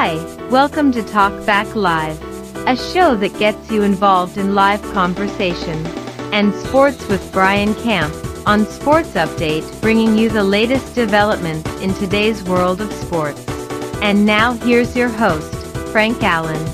Hi, welcome to Talk Back Live, a show that gets you involved in live conversation and sports with Brian Camp on Sports Update, bringing you the latest developments in today's world of sports. And now here's your host, Frank Allan.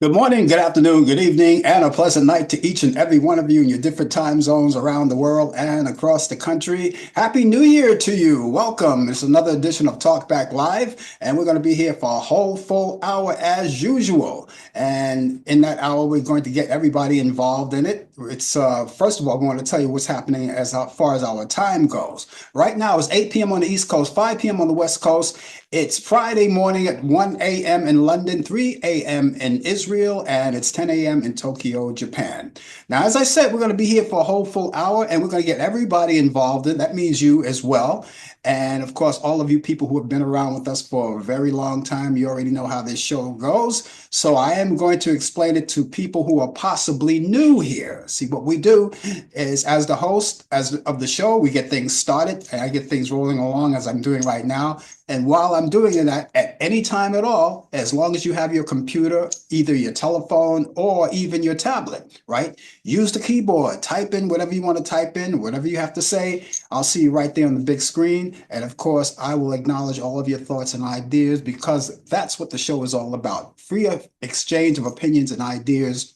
Good morning, good afternoon, good evening, and a pleasant night to each and every one of you in your different time zones around the world and across the country. Happy New Year to you. Welcome. It's another edition of Talk Back Live, and we're going to be here for a whole full hour as usual. And in that hour, we're going to get everybody involved in it. It's first of all, we want to tell you what's happening as far as our time goes. Right now, it's 8 p.m. on the East Coast, 5 p.m. on the West Coast. It's Friday morning at 1 a.m. in London, 3 a.m. in Israel, and it's 10 a.m. in Tokyo, Japan. Now, as I said, we're going to be here for a whole full hour, and we're going to get everybody involved in. That means you as well. And of course, all of you people who have been around with us for a very long time, you already know how this show goes. So I am going to explain it to people who are possibly new here. See, what we do is, as the host of the show, we get things started, and I get things rolling along as I'm doing right now. And while I'm doing that, at any time at all, as long as you have your computer, either your telephone or even your tablet, right? Use the keyboard, type in whatever you want to type in, whatever you have to say. I'll see you right there on the big screen. And of course, I will acknowledge all of your thoughts and ideas, because that's what the show is all about. Free exchange of opinions and ideas.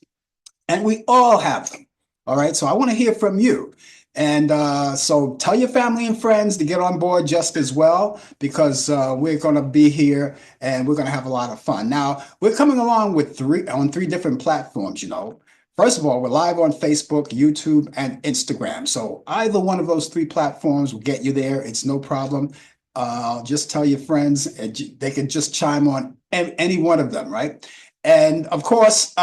And we all have them. All right. So I want to hear from you. And so tell your family and friends to get on board just as well, because we're going to be here and we're going to have a lot of fun. Now, we're coming along with three different platforms, you know. First of all, we're live on Facebook, YouTube, and Instagram. So either one of those three platforms will get you there. It's no problem. Just tell your friends, and they can just chime on any one of them, right? And of course,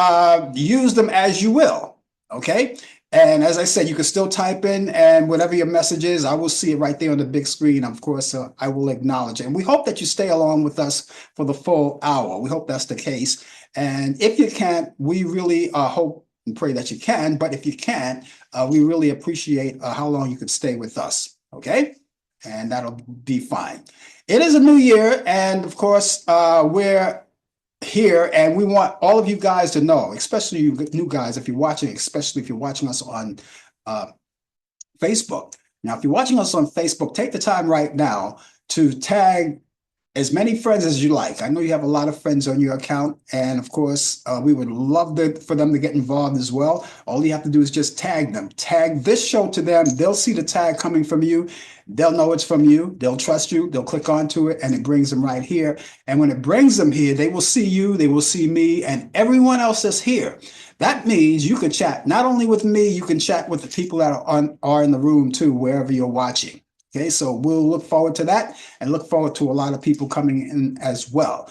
use them as you will, okay? And as I said, you can still type in, and whatever your message is, I will see it right there on the big screen. Of course, I will acknowledge it. And we hope that you stay along with us for the full hour. We hope that's the case. And if you can't, we really hope and pray that you can. But if you can't, we really appreciate how long you could stay with us. Okay? And that'll be fine. It is a new year. And of course, we're here, and we want all of you guys to know, especially you new guys, if you're watching, especially if you're watching us on Facebook. Now, if you're watching us on Facebook, take the time right now to tag as many friends as you like. I know you have a lot of friends on your account, and of course, we would love for them to get involved as well. All you have to do is just tag them. Tag this show to them. They'll see the tag coming from you. They'll know it's from you. They'll trust you. They'll click onto it, and it brings them right here. And when it brings them here, they will see you, they will see me, and everyone else that's here. That means you can chat not only with me, you can chat with the people that are in the room too, wherever you're watching. Okay, so we'll look forward to that, and look forward to a lot of people coming in as well.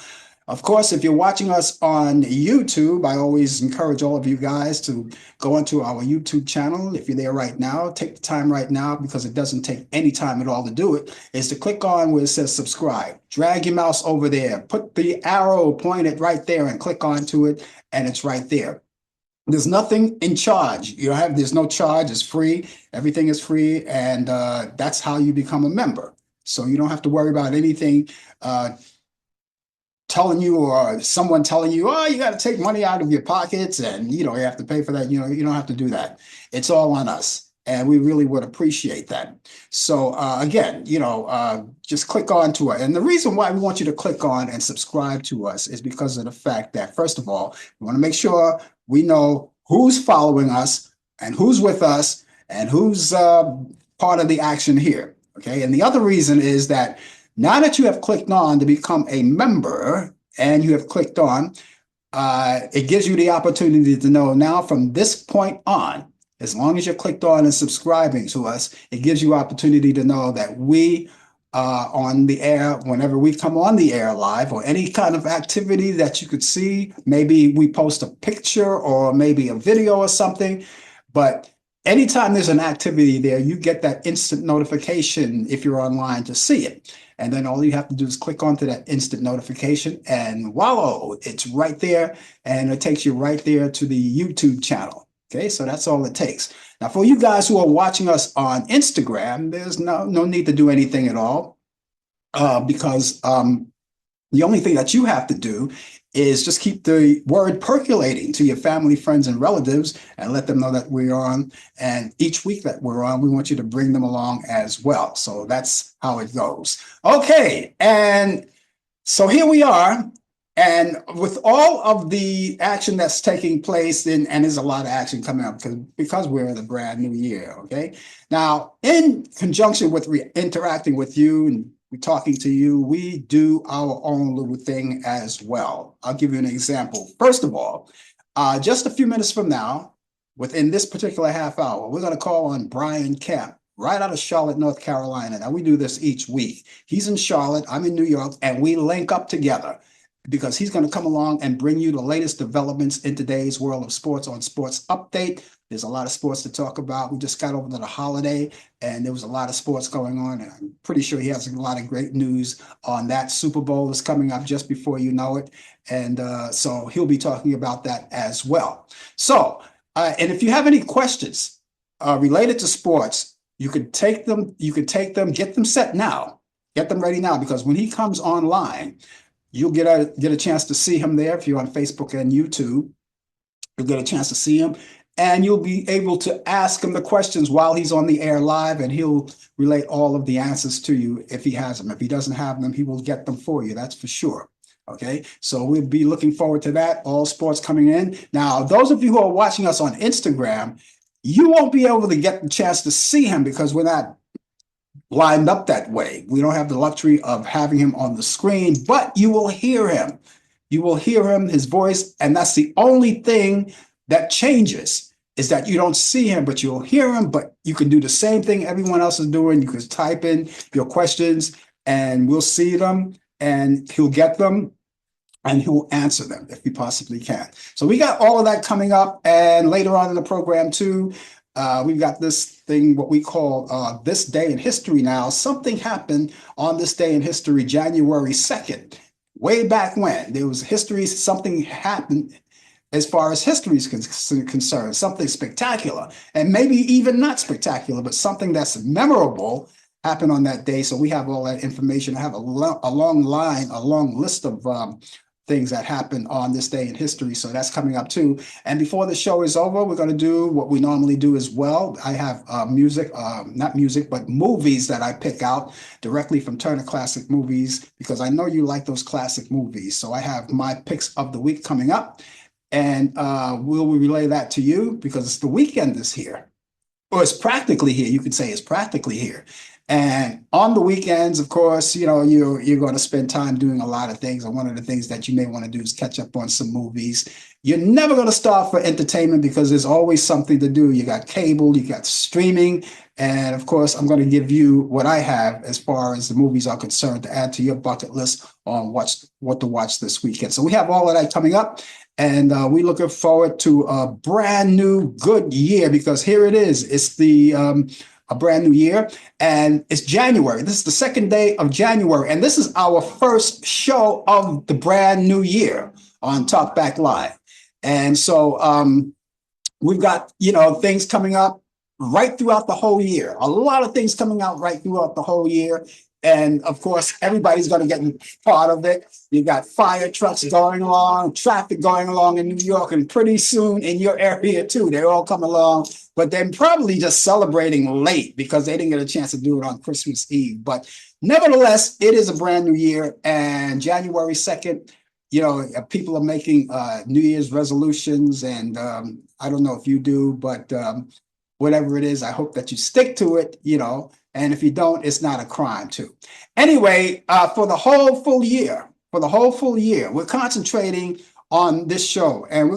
Of course, if you're watching us on YouTube, I always encourage all of you guys to go onto our YouTube channel. If you're there right now, take the time right now, because it doesn't take any time at all to do it, is to click on where it says subscribe. Drag your mouse over there, put the arrow pointed right there and click onto it, and it's right there. There's nothing in charge. There's no charge. It's free. Everything is free. And that's how you become a member. So you don't have to worry about anything telling you, or someone telling you, oh, you got to take money out of your pockets and, you have to pay for that. You don't have to do that. It's all on us. And we really would appreciate that. So again, just click on to it. And the reason why we want you to click on and subscribe to us is because of the fact that, first of all, we want to make sure we know who's following us and who's with us and who's part of the action here. Okay. And the other reason is that now that you have clicked on to become a member, and you have clicked on, it gives you the opportunity to know now from this point on, as long as you're clicked on and subscribing to us, it gives you opportunity to know that we are on the air whenever we come on the air live, or any kind of activity that you could see. Maybe we post a picture or maybe a video or something, but anytime there's an activity there, you get that instant notification if you're online to see it. And then all you have to do is click onto that instant notification, and voila, it's right there, and it takes you right there to the YouTube channel. Okay, so that's all it takes. Now, for you guys who are watching us on Instagram, there's no need to do anything at all. because the only thing that you have to do is just keep the word percolating to your family, friends, and relatives and let them know that we're on. And each week that we're on, we want you to bring them along as well. So that's how it goes. Okay. And so here we are. And with all of the action that's taking place, and there's a lot of action coming up because we're in the brand new year. Okay. Now, in conjunction with interacting with you and we're talking to you, we do our own little thing as well. I'll give you an example. First of all, just a few minutes from now, within this particular half hour, we're going to call on Brian Kemp, right out of Charlotte, North Carolina. Now, we do this each week. He's in Charlotte, I'm in New York, and we link up together because he's going to come along and bring you the latest developments in today's world of sports on Sports Update. There's a lot of sports to talk about. We just got over to the holiday and there was a lot of sports going on. And I'm pretty sure he has a lot of great news on that. Super Bowl is coming up just before you know it. And so he'll be talking about that as well. So, and if you have any questions related to sports, you can take them, get them set now, get them ready now, because when he comes online, you'll get a chance to see him there. If you're on Facebook and YouTube, you'll get a chance to see him. And you'll be able to ask him the questions while he's on the air live, and he'll relate all of the answers to you if he has them. If he doesn't have them, he will get them for you. That's for sure. Okay, so we'll be looking forward to that. All sports coming in. Now, those of you who are watching us on Instagram, you won't be able to get the chance to see him because we're not lined up that way. We don't have the luxury of having him on the screen, but you will hear him. You will hear him, his voice, and that's the only thing that changes is that you don't see him, but you'll hear him, but you can do the same thing everyone else is doing. You can type in your questions and we'll see them and he'll get them and he'll answer them if he possibly can. So we got all of that coming up, and later on in the program too, we've got this thing, what we call This Day in History now. Something happened on this day in history, January 2nd. Way back when, there was history, something happened as far as history is concerned, something spectacular, and maybe even not spectacular, but something that's memorable happened on that day. So we have all that information. I have a long list of things that happened on this day in history. So that's coming up too. And before the show is over, we're going to do what we normally do as well. I have not music, but movies that I pick out directly from Turner Classic Movies, because I know you like those classic movies. So I have my picks of the week coming up, and we'll relay that to you because it's the weekend is here. Or it's practically here. You could say it's practically here. And on the weekends, of course, you know, you're going to spend time doing a lot of things. And one of the things that you may want to do is catch up on some movies. You're never going to stop for entertainment because there's always something to do. You got cable, you got streaming. And of course, I'm going to give you what I have as far as the movies are concerned to add to your bucket list on what to watch this weekend. So we have all of that coming up. And we're looking forward to a brand new good year, because here it is. It's a brand new year, and it's January. This is the second day of January, and this is our first show of the brand new year on Talk Back Live. And so we've got, you know, things coming up right throughout the whole year. A lot of things coming out right throughout the whole year. And of course, everybody's going to get part of it. You got fire trucks going along, traffic going along in New York, and pretty soon in your area too. They're all coming along, but they're probably just celebrating late because they didn't get a chance to do it on Christmas Eve. But nevertheless, it is a brand new year, and January 2nd, you know, people are making New Year's resolutions, and I don't know if you do, but whatever it is, I hope that you stick to it, you know. And if you don't, it's not a crime too. Anyway, for the whole full year, we're concentrating on this show, and we're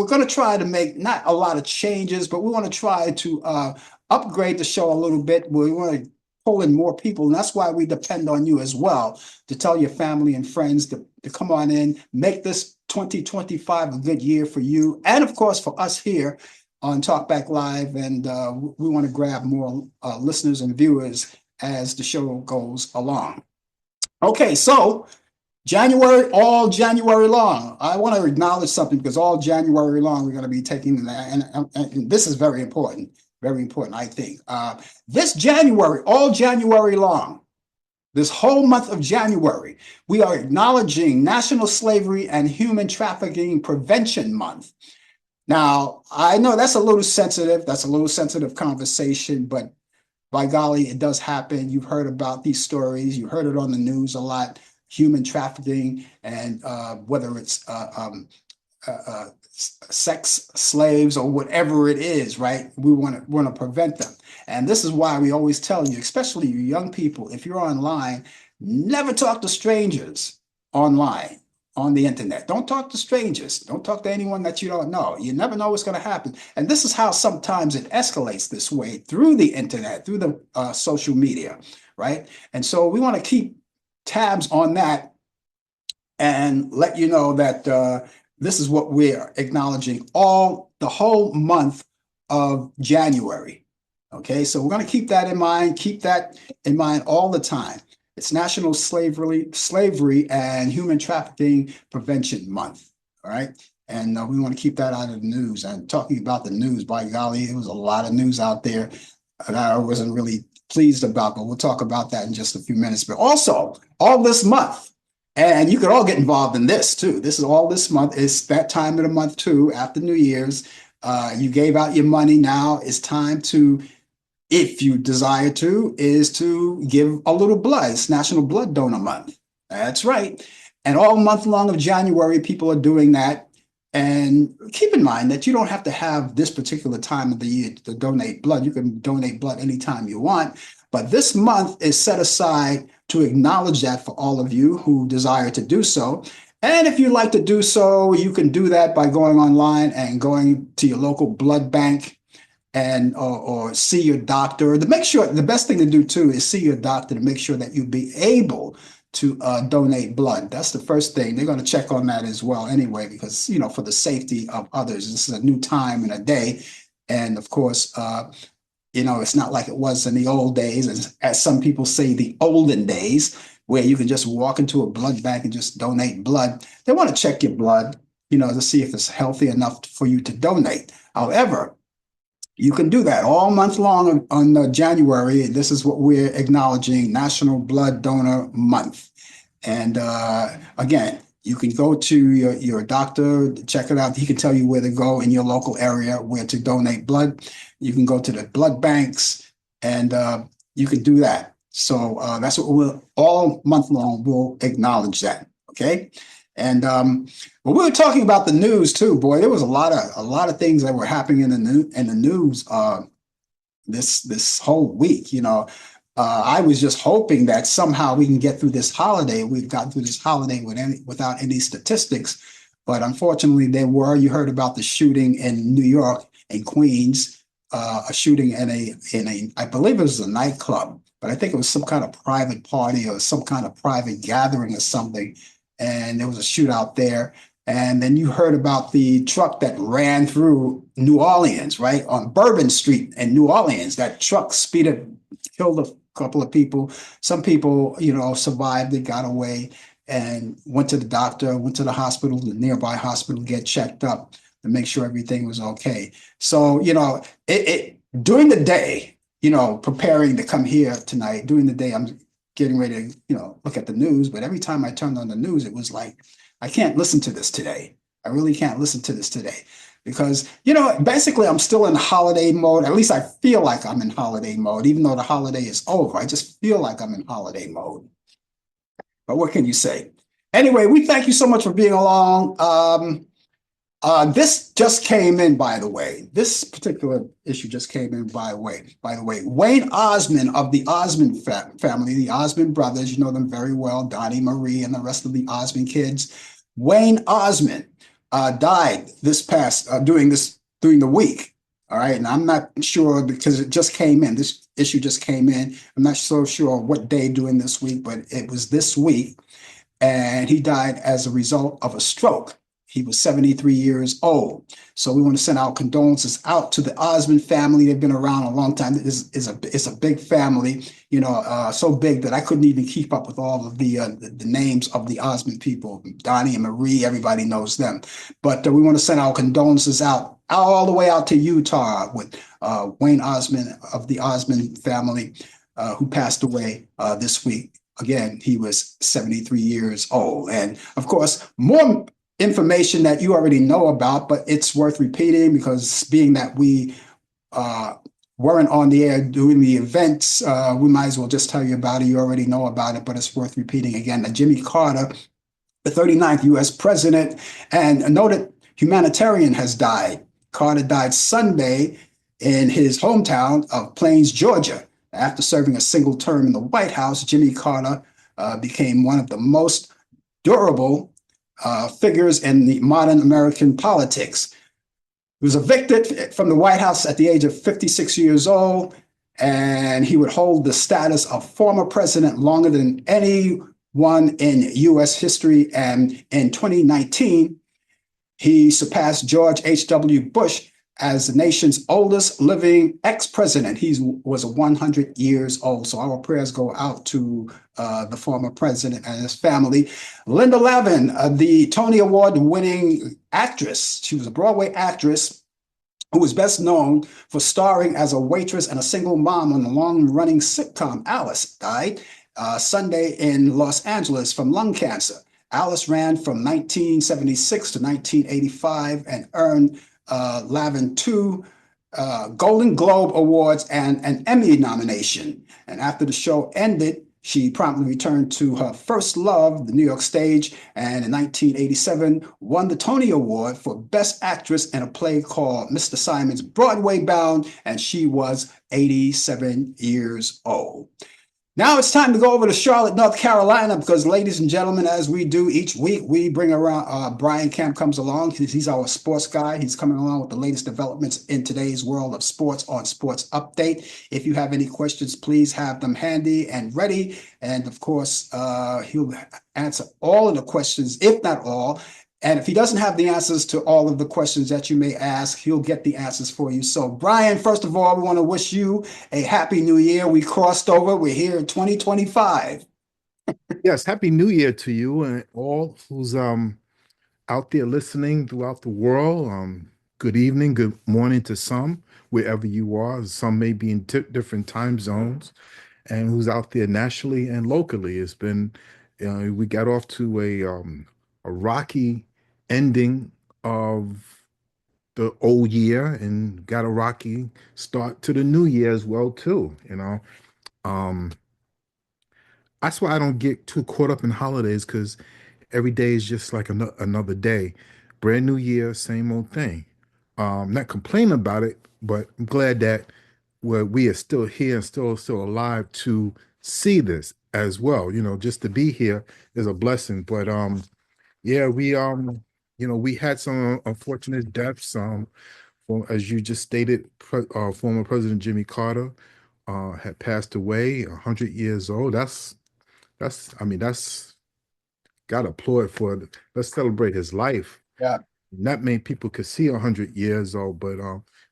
gonna try to make not a lot of changes, but we want to try to upgrade the show a little bit. We want to pull in more people, and that's why we depend on you as well to tell your family and friends to come on in, make this 2025 a good year for you, and of course for us here on Talkback Live, and we want to grab more listeners and viewers as the show goes along. Okay, so January, all January long, I want to acknowledge something, because all January long we're going to be taking that, and this is very important, I think. This January, all January long, this whole month of January, we are acknowledging National Slavery and Human Trafficking Prevention Month. Now, I know that's a little sensitive. That's a little sensitive conversation, but by golly, it does happen. You've heard about these stories. You heard it on the news a lot. Human trafficking, and whether it's sex slaves or whatever it is, right? We want to prevent them. And this is why we always tell you, especially you young people, if you're online, never talk to strangers online, on the internet. Don't talk to strangers. Don't talk to anyone that you don't know. You never know what's going to happen. And this is how sometimes it escalates this way, through the internet, through the social media, right? And so we want to keep tabs on that and let you know that this is what we're acknowledging the whole month of January. Okay, so we're going to keep that in mind. Keep that in mind all the time. It's National Slavery and Human Trafficking Prevention Month. All right, and we want to keep that out of the news. And talking about the news, by golly, there was a lot of news out there that I wasn't really pleased about, but we'll talk about that in just a few minutes. But also, all this month, and you could all get involved in this too. This is all this month. It's that time of the month too, after New Year's. You gave out your money. Now it's time to, if you desire to, is to give a little blood. It's National Blood Donor Month. That's right. And all month long of January, people are doing that. And keep in mind that you don't have to have this particular time of the year to donate blood. You can donate blood anytime you want. But this month is set aside to acknowledge that for all of you who desire to do so. And if you'd like to do so, you can do that by going online and going to your local blood bank and or see your doctor. To make sure, the best thing to do too is see your doctor to make sure that you'll be able to donate blood. That's the first thing. They're going to check on that as well anyway, because, you know, for the safety of others. This is a new time and a day. And of course, you know, it's not like it was in the old days, as some people say, the olden days, where you can just walk into a blood bank and just donate blood. They want to check your blood, you know, to see if it's healthy enough for you to donate. However, you can do that all month long on January. This is what we're acknowledging, National Blood Donor Month. And again, you can go to your doctor, check it out. He can tell you where to go in your local area, where to donate blood. You can go to the blood banks, and you can do that. So that's what we'll, all month long, we'll acknowledge that, okay? And well, we were talking about the news too, boy. There was a lot of things that were happening in the news this whole week. You know, I was just hoping that somehow we can get through this holiday. We've gotten through this holiday without any statistics, but unfortunately, you heard about the shooting in New York, in Queens, a shooting in a I believe it was a nightclub, but I think it was some kind of private party or some kind of private gathering or something. And there was a shootout there. And then you heard about the truck that ran through New Orleans, right? On Bourbon Street in New Orleans. That truck speeded, killed a couple of people. Some people, you know, survived. They got away and went to the doctor, went to the hospital, the nearby hospital, get checked up to make sure everything was okay. So, you know, during the day, you know, preparing to come here tonight, during the day, I'm getting ready to, you know, look at the news. But every time I turned on the news, it was like, I can't listen to this today. I really can't listen to this today because, you know, basically I'm still in holiday mode. At least I feel like I'm in holiday mode, even though the holiday is over. I just feel like I'm in holiday mode. But what can you say? Anyway, we thank you so much for being along. This just came in, by the way. This particular issue just came in, by the way. Wayne Osmond of the Osmond family, the Osmond brothers, you know them very well, Donnie, Marie, and the rest of the Osmond kids. Wayne Osmond died during the week. All right, and I'm not sure because it just came in. This issue just came in. I'm not so sure what day during this week, but it was this week, and he died as a result of a stroke. He was 73 years old. So we want to send our condolences out to the Osmond family. They've been around a long time. It's a big family, you know, so big that I couldn't even keep up with all of the names of the Osmond people. Donnie and Marie, everybody knows them. But we want to send our condolences out all the way out to Utah with Wayne Osmond of the Osmond family, who passed away this week. Again, he was 73 years old. And of course, more information that you already know about, but it's worth repeating because being that we uh, weren't on the air doing the events, we might as well just tell you about it. You already know about it, but it's worth repeating again that Jimmy Carter, the 39th U.S. president and a noted humanitarian, has died. Carter died Sunday in his hometown of Plains, Georgia. After serving a single term in the White House, Jimmy Carter became one of the most durable figures in the modern American politics. He was evicted from the White House at the age of 56 years old, and he would hold the status of former president longer than anyone in U.S. history. And in 2019, he surpassed George H.W. Bush as the nation's oldest living ex-president. He was 100 years old. So our prayers go out to the former president and his family. Linda Lavin, the Tony Award winning actress, she was a Broadway actress who was best known for starring as a waitress and a single mom on the long-running sitcom Alice, died Sunday in Los Angeles from lung cancer. Alice ran from 1976 to 1985 and earned Lavin two Golden Globe Awards and an Emmy nomination. And after the show ended, she promptly returned to her first love, the New York stage, and in 1987 won the Tony Award for Best Actress in a play called Mr. Simon's Broadway Bound, and she was 87 years old. Now it's time to go over to Charlotte, North Carolina, because, ladies and gentlemen, as we do each week, we bring around Brian Camp comes along. He's our sports guy. He's coming along with the latest developments in today's world of sports on Sports Update. If you have any questions, please have them handy and ready. And of course, he'll answer all of the questions, if not all. And if he doesn't have the answers to all of the questions that you may ask, he'll get the answers for you. So, Brian, first of all, we want to wish you a happy new year. We crossed over. We're here in 2025. Yes, happy New Year to you and all who's out there listening throughout the world. Good evening, good morning to some, wherever you are. Some may be in different time zones, and who's out there nationally and locally. It's been we got off to a rocky ending of the old year and got a rocky start to the new year as well too. Um, that's why I don't get too caught up in holidays because every day is just like another day. Brand new year, same old thing. Not complaining about it, but I'm glad that we are still here and still alive to see this as well. Just to be here is a blessing. But yeah, we had some unfortunate deaths. As you just stated, former President Jimmy Carter had passed away, 100 years old. I mean, that's got to applaud for it. Let's celebrate his life. Yeah. Not many people could see 100 years old, but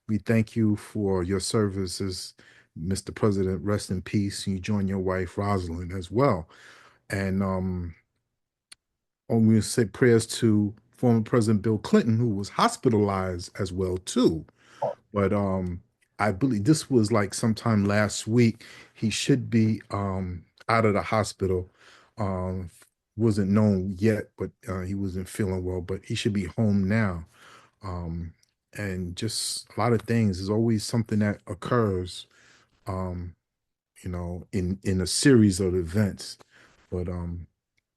we thank you for your services, Mr. President. Rest in peace. You join your wife, Rosalind, as well. And we say prayers to former President Bill Clinton, who was hospitalized as well, too. But I believe this was like sometime last week. He should be out of the hospital. Um, wasn't known yet, but he wasn't feeling well. But he should be home now. Um, and just a lot of things. There's always something that occurs, um, in a series of events. But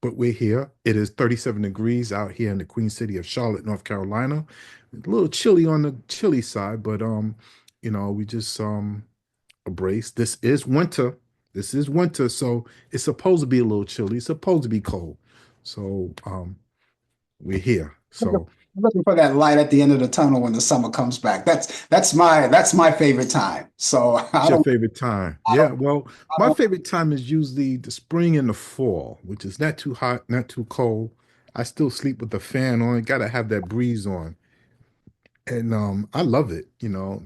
but we're here. It is 37 degrees out here in the Queen City of Charlotte, North Carolina. A little chilly on the chilly side, but we just embrace. This is winter. This is winter, so it's supposed to be a little chilly. It's supposed to be cold. So we're here. So I'm looking for that light at the end of the tunnel when the summer comes back. That's my favorite time. So what's I your don't favorite time? I Yeah, don't well, I my don't favorite time is usually the spring and the fall, which is not too hot, not too cold. I still sleep with the fan on. Gotta have that breeze on. And I love it.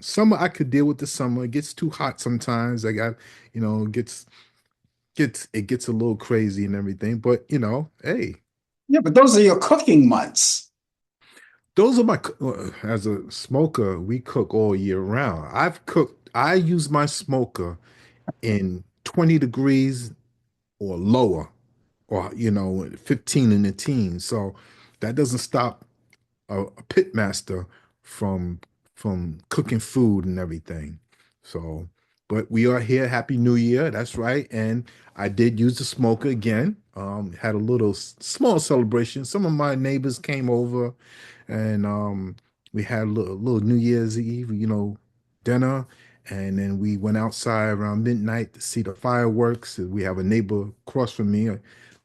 Summer I could deal with the summer. It gets too hot sometimes. I got, it gets a little crazy and everything. But hey, Yeah, but those are your cooking months. those are as a smoker, we cook all year round. I use my smoker in 20 degrees or lower, or 15 in the teens. So that doesn't stop a pit master from cooking food and everything. So, but we are here. Happy New Year. That's right. And I did use the smoker again. Had a little small celebration. Some of my neighbors came over, and we had a little New Year's Eve, dinner. And then we went outside around midnight to see the fireworks. We have a neighbor across from me,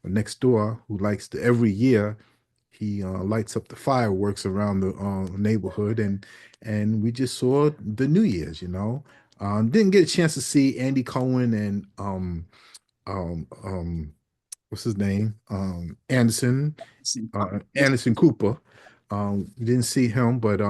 next door, who likes to every year he lights up the fireworks around the neighborhood, and we just saw the New Year's. Didn't get a chance to see Andy Cohen and what's his name, Anderson Cooper. We didn't see him, but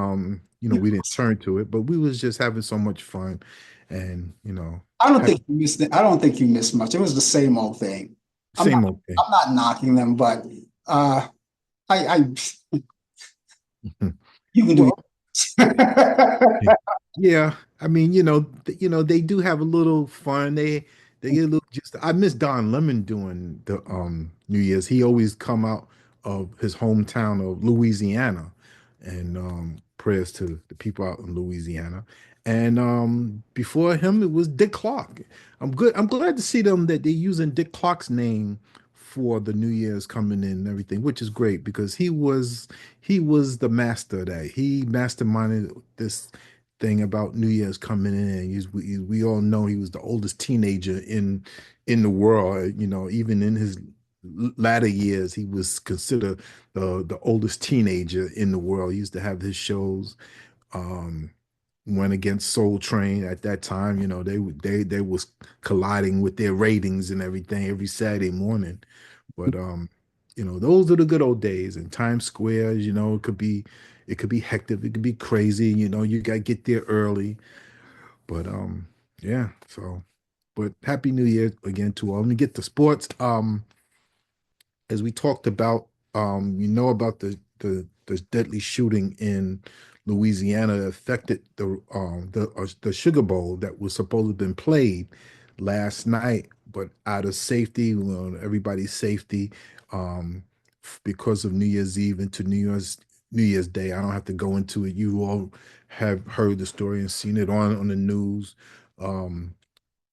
we didn't turn to it. But we was just having so much fun, and I don't have think you missed it. I don't think you missed much. It was the same old thing. I'm not same old thing. I'm not knocking them, but I you can do Well, it. yeah, I mean, they do have a little fun. They get a little just. I miss Don Lemon doing the New Year's. He always come out of his hometown of Louisiana, and prayers to the people out in Louisiana. And before him, it was Dick Clark. I'm glad to see them that they're using Dick Clark's name for the New Year's coming in and everything, which is great because he was the master of that. He masterminded this thing about New Year's coming in. We all know he was the oldest teenager in the world. Even in his latter years, he was considered the oldest teenager in the world. He used to have his shows. Um, Went against Soul Train at that time. They was colliding with their ratings and everything every Saturday morning. But those are the good old days. In Times Square, it could be hectic, it could be crazy. You gotta get there early. But yeah. So, but Happy New Year again to all. Let me get to sports. As we talked about, about the deadly shooting in Louisiana that affected the Sugar Bowl that was supposed to have been played last night, but out of safety, everybody's safety, because of New Year's Eve into New Year's Day. I don't have to go into it. You all have heard the story and seen it on the news. Um,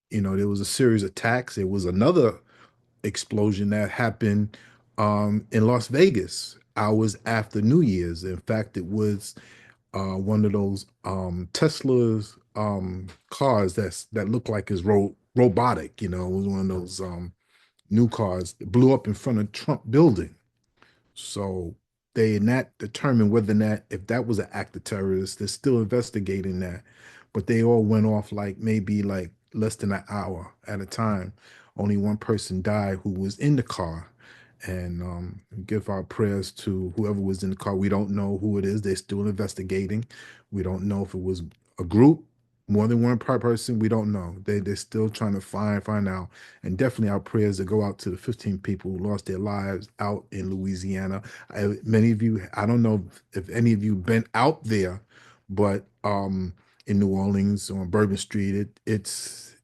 there was a series of attacks. There was another explosion that happened in Las Vegas hours after New Year's. In fact, it was one of those Tesla's cars that looked like it's robotic. It was one of those new cars that blew up in front of Trump building. So they not determined whether or not if that was an act of terrorist. They're still investigating that, but they all went off like maybe like less than an hour at a time. Only one person died who was in the car, and give our prayers to whoever was in the car. We don't know who it is. They're still investigating. We don't know if it was a group, more than one person. We don't know. They're still trying to find out. And definitely our prayers to go out to the 15 people who lost their lives out in Louisiana. Many of you, I don't know if any of you been out there, but in New Orleans on Bourbon Street, it's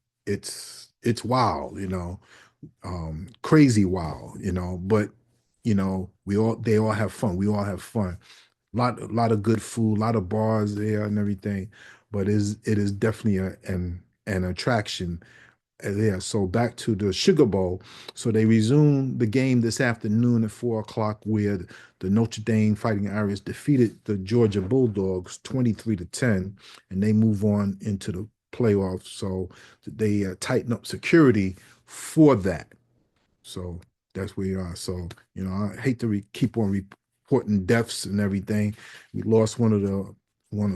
wild, crazy wild, but they all have fun. We all have fun. Lot of good food, a lot of bars there and everything, but it is definitely an attraction. Yeah, so back to the Sugar Bowl. So they resumed the game this afternoon at 4 o'clock, where the Notre Dame Fighting Irish defeated the Georgia Bulldogs 23-10, and they move on into the playoffs. So they tighten up security for that. So that's where you are. So, I hate to keep on reporting deaths and everything. We lost one of the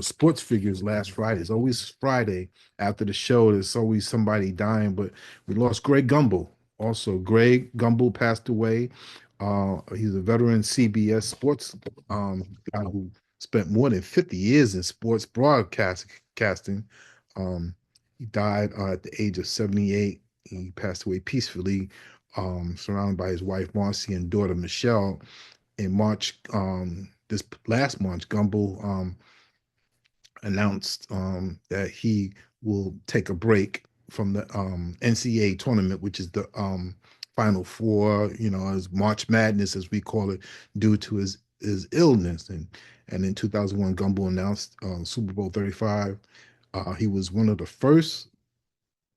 sports figures last Friday. It's always Friday after the show. There's always somebody dying, but we lost Greg Gumbel. Also, Greg Gumbel passed away. He's a veteran CBS sports guy who spent more than 50 years in sports broadcasting. He died at the age of 78. He passed away peacefully, surrounded by his wife Marcy and daughter Michelle. In March, this last March, Gumbel announced that he will take a break from the NCAA tournament, which is the Final Four, as March Madness, as we call it, due to his illness. And in 2001, Gumbel announced Super Bowl 35. He was one of the first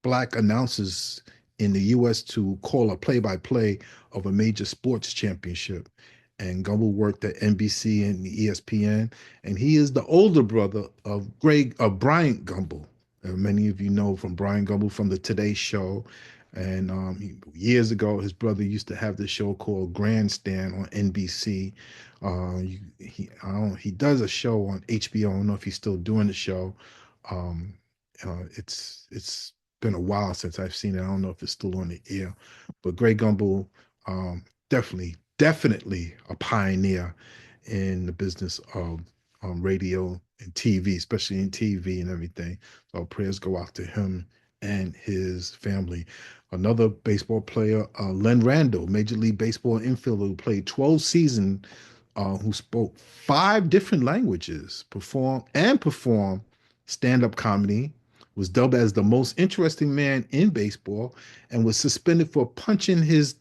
black announcers in the U.S. to call a play-by-play of a major sports championship. And Gumbel worked at NBC and ESPN, and he is the older brother of Bryant Gumbel. Many of you know from Brian Gumbel from the Today Show, and years ago, his brother used to have this show called Grandstand on NBC. He does a show on HBO. I don't know if he's still doing the show. Um, it's been a while since I've seen it. I don't know if it's still on the air, but Greg Gumbel, definitely a pioneer in the business of radio and TV, especially in TV and everything. So prayers go out to him and his family. Another baseball player, Len Randall, Major League Baseball infielder who played 12 seasons, who spoke 5 different languages, performed stand-up comedy, was dubbed as the most interesting man in baseball, and was suspended for punching his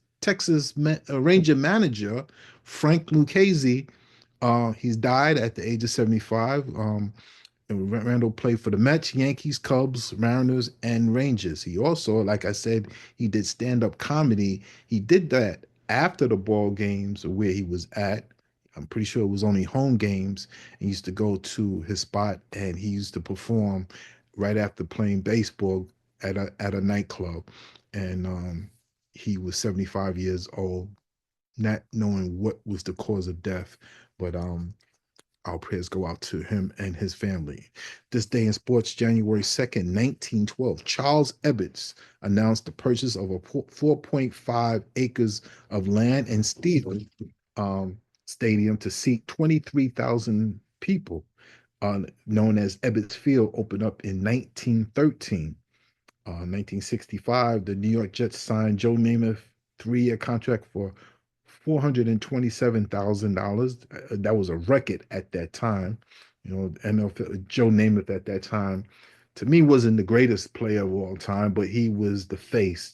Ranger manager, Frank Lucchese. He's died at the age of 75. And Randall played for the Mets, Yankees, Cubs, Mariners, and Rangers. He also, like I said, he did stand-up comedy. He did that after the ball games where he was at. I'm pretty sure it was only home games. He used to go to his spot and he used to perform right after playing baseball at a nightclub. And he was 75 years old, not knowing what was the cause of death. But our prayers go out to him and his family. This day in sports, January 2nd, 1912, Charles Ebbets announced the purchase of a 4.5 acres of land and steel um, stadium to seat 23,000 people, known as Ebbets Field, opened up in 1913. 1965, the New York Jets signed Joe Namath 3-year contract for $427,000. That was a record at that time. NFL, Joe Namath at that time, to me, wasn't the greatest player of all time, but he was the face.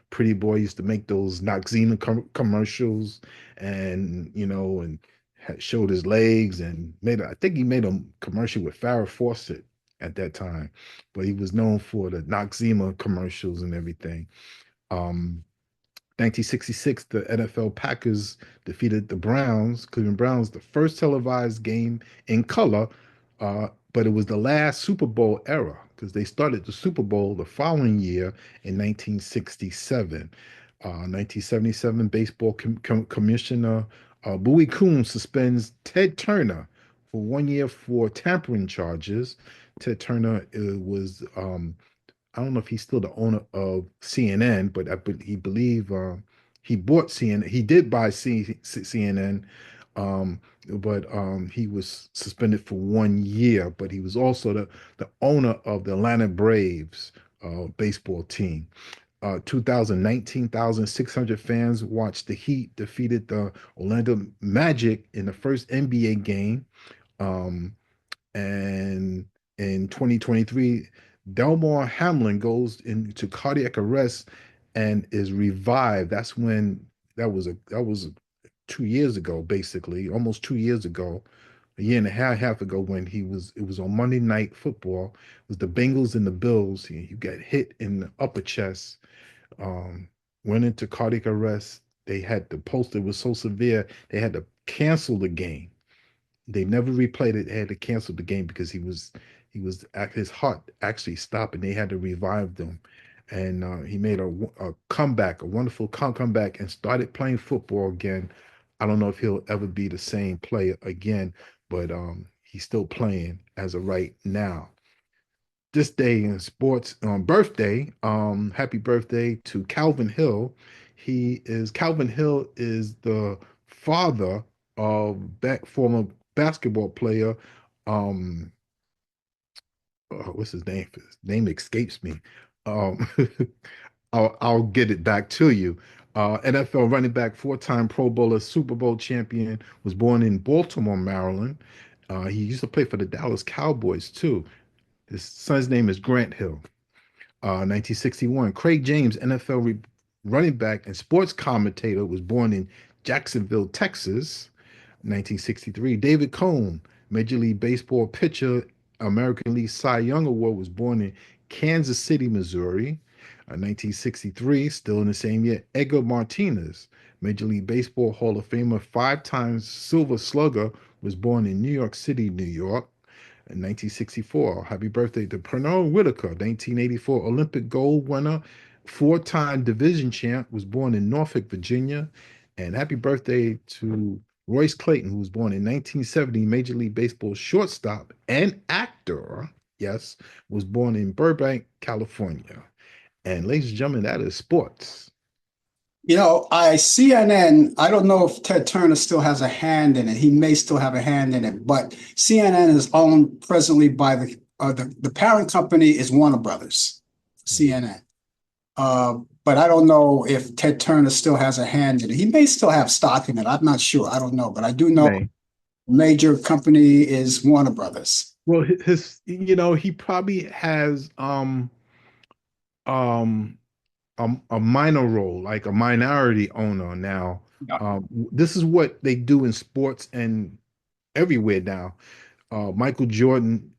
Pretty Boy used to make those Noxzema commercials, and showed his legs and I think he made a commercial with Farrah Fawcett at that time, but he was known for the Noxzema commercials and everything. 1966, the NFL Packers defeated the Cleveland Browns, the first televised game in color, but it was the last Super Bowl era because they started the Super Bowl the following year in 1967. 1977, baseball commissioner Bowie Kuhn suspends Ted Turner for 1 year for tampering charges. Ted Turner was I don't know if he's still the owner of CNN, but he believe he bought CNN. He did buy CNN, um, but he was suspended for 1 year. But he was also the owner of the Atlanta Braves baseball team. 19,600 fans watched the Heat defeated the Orlando Magic in the first NBA game. Um, and in 2023, Delmar Hamlin goes into cardiac arrest and is revived. That was 2 years ago, basically, almost 2 years ago, a year and a half ago when it was on Monday Night Football. It was the Bengals and the Bills. He got hit in the upper chest, um, went into cardiac arrest. The poster was so severe, they had to cancel the game. They never replayed it. They had to cancel the game because his heart actually stopped, and they had to revive them. And he made a comeback, a wonderful comeback, and started playing football again. I don't know if he'll ever be the same player again, but he's still playing as of right now. This day in sports, birthday, happy birthday to Calvin Hill. Calvin Hill is the father of former basketball player. Um, what's his name? His name escapes me. Um, I'll get it back to you. NFL running back, 4-time Pro Bowler, Super Bowl champion, was born in Baltimore, Maryland. He used to play for the Dallas Cowboys too. His son's name is Grant Hill. 1961, Craig James, NFL running back and sports commentator, was born in Jacksonville, Texas, 1963. David Cone, Major League Baseball pitcher, American League Cy Young Award, was born in Kansas City, Missouri, 1963. Still in the same year, Edgar Martinez, Major League Baseball Hall of Famer, five times Silver Slugger, was born in New York City, New York. In 1964, happy birthday to Pernell Whitaker, 1984 Olympic gold winner, four-time division champ, was born in Norfolk, Virginia. And happy birthday to Royce Clayton, who was born in 1970, Major League Baseball shortstop and actor, yes, was born in Burbank, California. And ladies and gentlemen, that is sports. CNN, I don't know if Ted Turner still has a hand in it. He may still have a hand in it, but CNN is owned presently by the parent company is Warner Brothers, CNN. But I don't know if Ted Turner still has a hand in it. He may still have stock in it. I'm not sure. I don't know, but I do know May. major company is Warner Brothers. Well, he probably has um a minor role, like a minority owner now. Yeah. This is what they do in sports and everywhere now. Michael Jordan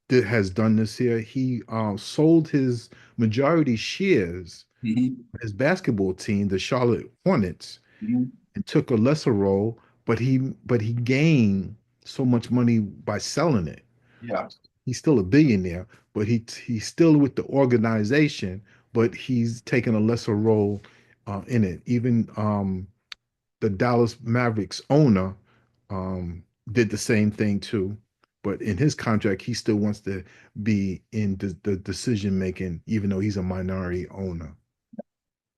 has done this here. He sold his majority shares, Mhm. his basketball team, the Charlotte Hornets, Mhm. and took a lesser role, but he gained so much money by selling it. Yeah. He's still a billionaire, but he's still with the organization, but he's taken a lesser role in it. Even the Dallas Mavericks owner did the same thing too. But in his contract, he still wants to be in the decision making, even though he's a minority owner.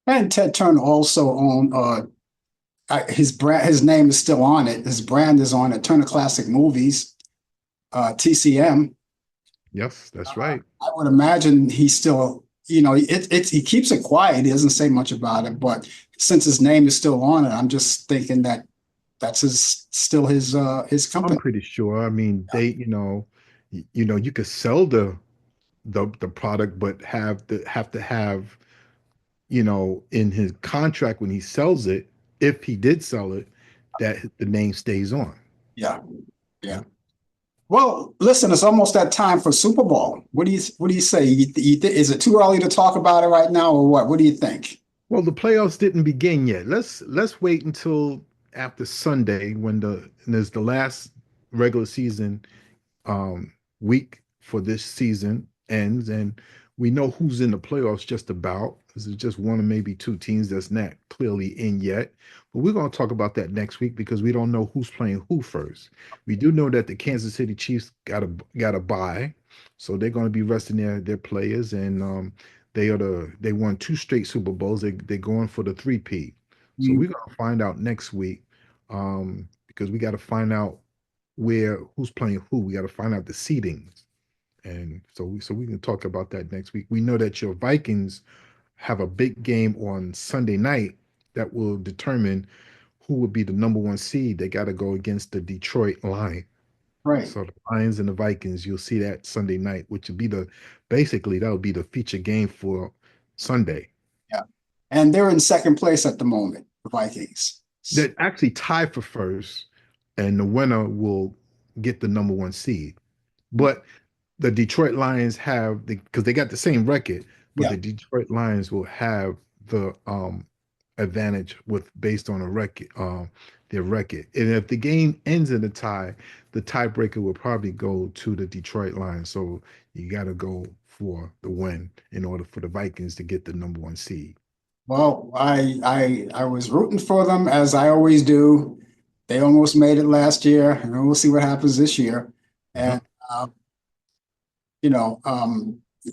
And Ted Turner also owned his brand. His name is still on it. His brand is on it. Turner Classic Movies, TCM. Yes, that's right. I would imagine he's still, he keeps it quiet. He doesn't say much about it, but since his name is still on it, I'm just thinking that that's still his I'm company. pretty sure. I mean, you could sell the product, but have to have in his contract when he sells it, if he did sell it, that the name stays on. Yeah, yeah. Well, listen, it's almost that time for Super Bowl. What do you say? Is it too early to talk about it right now, or what? What do you think? Well, the playoffs didn't begin yet. Let's wait until after Sunday when there's the last regular season week for this season ends, and we know who's in the playoffs just about. This is just one or maybe two teams that's not clearly in yet. But we're going to talk about that next week because we don't know who's playing who first. We do know that the Kansas City Chiefs got a bye, so they're going to be resting their players, and they won two straight Super Bowls. They're going for the three-peat. So Mm. we're going to find out next week because we got to find out who's playing who. We got to find out the seedings, and so we can talk about that next week. We know that your Vikings have a big game on Sunday night that will determine who will be the number one seed. They got to go against the Detroit Lions. Right. So the Lions and the Vikings, you'll see that Sunday night, which will be basically that will be the feature game for Sunday. Yeah. And they're in second place at the moment, the Vikings. They're actually tied for first, and the winner will get the number one seed. But the Detroit Lions have because they got the same record, but Yeah. the Detroit Lions will have the advantage based on their record. And if the game ends in a tie, the tiebreaker will probably go to the Detroit Lions. So you got to go for the win in order for the Vikings to get the number one seed. Well, I was rooting for them as I always do. They almost made it last year, and we'll see what happens this year. Uh-huh. And uh, you know,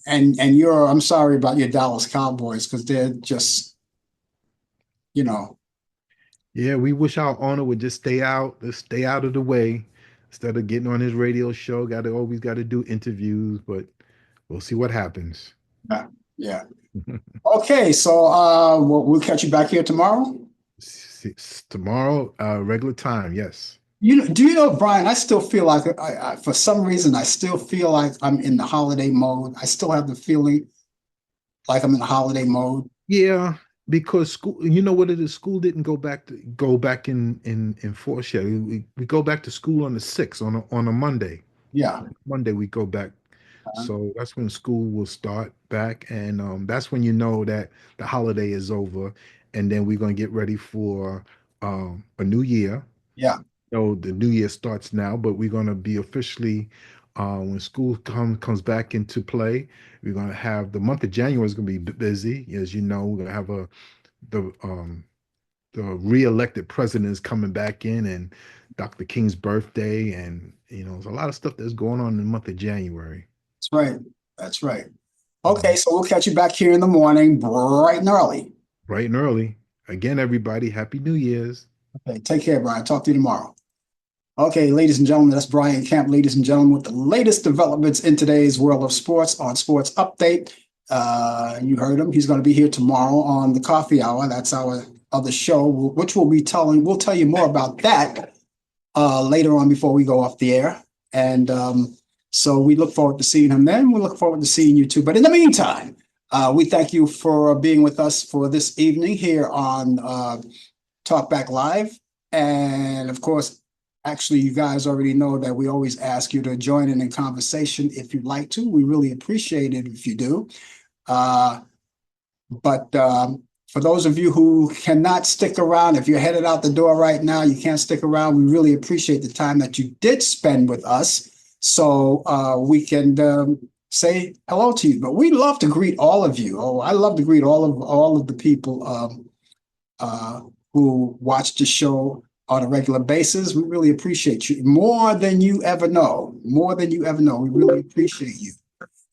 and I'm sorry about your Dallas Cowboys because they're just, you know, Yeah, we wish our owner would just stay out of the way instead of getting on his radio show. Always got to do interviews, but we'll see what happens. yeah, yeah. Okay, so we'll catch you back here tomorrow. Tomorrow, regular time, yes. Do you know, Brian? I still feel like for some reason I still feel like I'm in the holiday mode. I still have the feeling like I'm in the holiday mode. Yeah, Because school, you know what it is, school didn't go back in force yet. We go back to school on the 6th on a Monday. Yeah. Monday we go back. Uh, So that's when school will start back, and that's when you know that the holiday is over, and then we're gonna get ready for a new year. yeah. So the new year starts now, but we're gonna be officially when school comes back into play. We're gonna have the month of January is gonna be busy, as you know. We're gonna have the re-elected president is coming back in, and Dr. King's birthday, and there's a lot of stuff that's going on in the month of January. That's right. That's right. Okay, Mhm. so we'll catch you back here in the morning, bright and early. Bright and early. Again, everybody, Happy New Year's. Okay, take care, Brian. Talk to you tomorrow. Okay, ladies and gentlemen, that's Brian Camp, ladies and gentlemen, with the latest developments in today's world of sports on Sports Update. You heard him. He's going to be here tomorrow on the Coffee Hour. That's our other show, which we'll tell you more about that later on before we go off the air. And so we look forward to seeing him then. We look forward to seeing you too. But in the meantime, we thank you for being with us for this evening here on Talkback Live. And of course, actually, you guys already know that we always ask you to join in conversation if you'd like to. We really appreciate it if you do. But for those of you who cannot stick around, if you're headed out the door right now, you can't stick around. We really appreciate the time that you did spend with us, so we can say hello to you. But we love to greet all of you. Oh, I love to greet all of the people who watch the show on a regular basis. We really appreciate you more than you ever know. More than you ever know. We really appreciate you.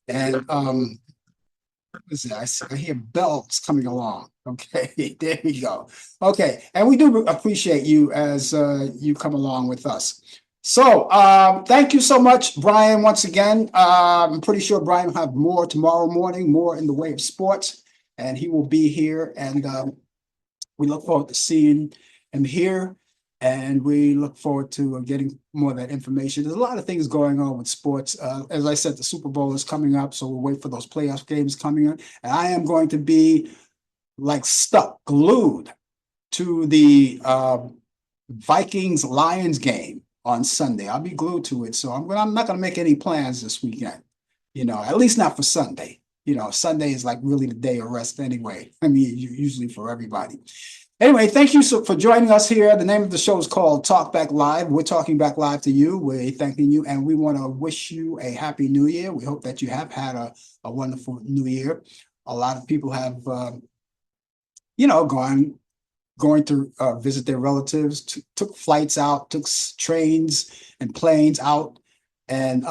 And I hear bells coming along. Okay, there we go. Okay, and we do appreciate you as you come along with us. So thank you so much, Brian, once again. I'm pretty sure Brian will have more tomorrow morning, more in the way of sports, and he will be here. And we look forward to seeing him here. And we look forward to getting more of that information. There's a lot of things going on with sports. As I said, the Super Bowl is coming up, so we'll wait for those playoff games coming up. And I am going to be like stuck, glued to the Vikings-Lions game on Sunday. I'll be glued to it. So I'm not going to make any plans this weekend, at least not for Sunday. Sunday is like really the day of rest anyway. I mean, usually for everybody. Anyway, thank you for joining us here. The name of the show is called Talk Back Live. We're talking back live to you. We're thanking you, and we want to wish you a happy new year. We hope that you have had a wonderful new year. A lot of people have, going to visit their relatives, took flights out, took trains and planes out, and